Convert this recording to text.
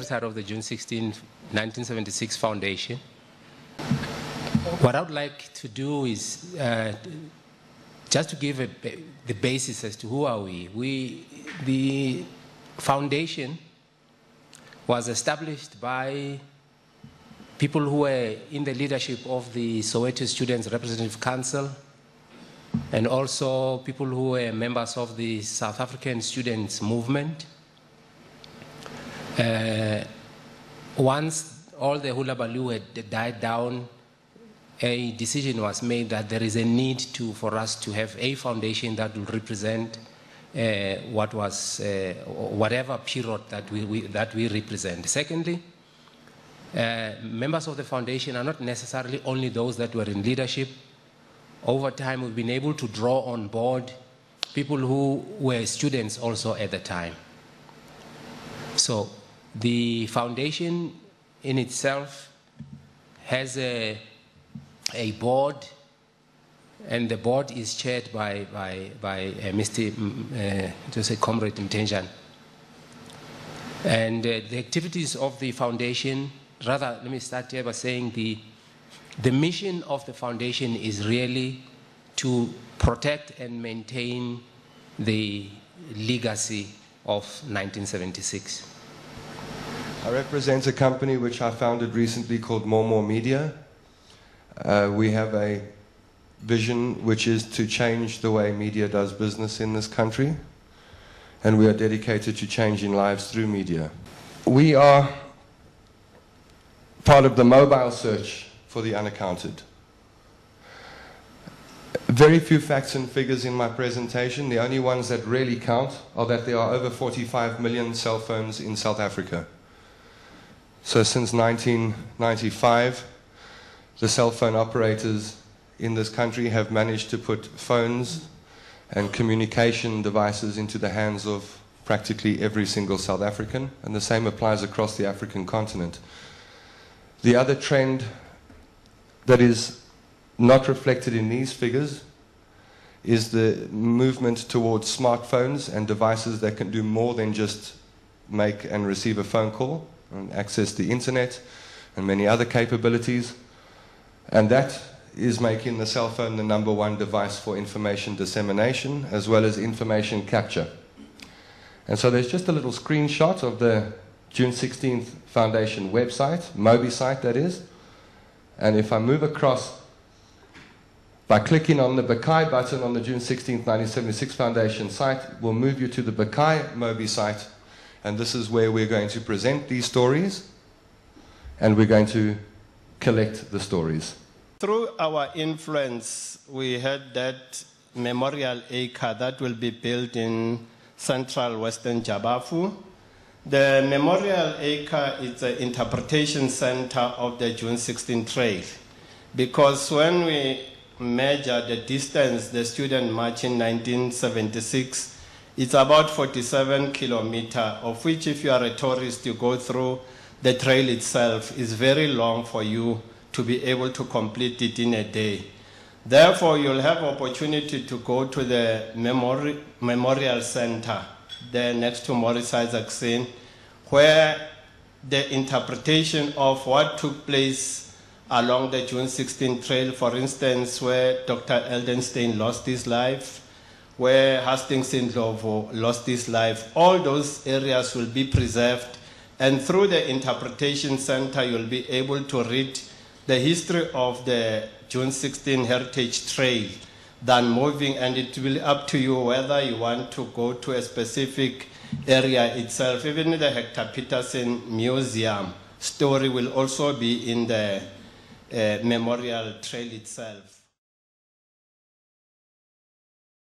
website of the June 16, 1976 Foundation. What I would like to do is just to give the basis as to who are we. The foundation was established by people who were in the leadership of the Soweto Students Representative Council, and also people who were members of the South African Students Movement. Once all the hula baloo had died down, a decision was made that there is a need for us to have a foundation that will represent whatever period that we represent. Secondly, members of the foundation are not necessarily only those that were in leadership. Over time, we've been able to draw on board people who were students also at the time. So the foundation in itself has a board, and the board is chaired by Mr. Comrade Mtenjan. And the activities of the foundation, rather, let me start here by saying the mission of the foundation is really to protect and maintain the legacy of 1976. I represent a company which I founded recently called More Media. We have a vision which is to change the way media does business in this country, and we are dedicated to changing lives through media. We are part of the mobile search for the unaccounted. Very few facts and figures in my presentation. The only ones that really count are that there are over 45 million cell phones in South Africa. So since 1995, the cell phone operators in this country have managed to put phones and communication devices into the hands of practically every single South African, and the same applies across the African continent. The other trend that is not reflected in these figures is the movement towards smartphones and devices that can do more than just make and receive a phone call and access the internet and many other capabilities. And that is making the cell phone the #1 device for information dissemination as well as information capture. And so there's just a little screenshot of the June 16th Foundation website, Mobi site that is. And if I move across by clicking on the Bakai button on the June 16th 1976 Foundation site, we'll move you to the Bakai Mobi site, and this is where we're going to present these stories, and we're going to collect the stories. Through our influence, we had that memorial acre that will be built in central western Jabavu. The memorial acre is the interpretation center of the June 16 Trail, because when we measure the distance the student marched in 1976, it's about 47 kilometers, of which if you are a tourist, you go through the trail itself is very long for you to be able to complete it in a day. Therefore, you'll have opportunity to go to the memorial center there next to Maurice Isaacson, where the interpretation of what took place along the June 16 Trail, for instance, where Dr. Eldenstein lost his life, where Hastings Ndlovu lost his life, all those areas will be preserved. And through the interpretation center, you'll be able to read the history of the June 16 Heritage Trail than moving, and it will be up to you whether you want to go to a specific area itself. Even the Hector Peterson Museum story will also be in the memorial trail itself.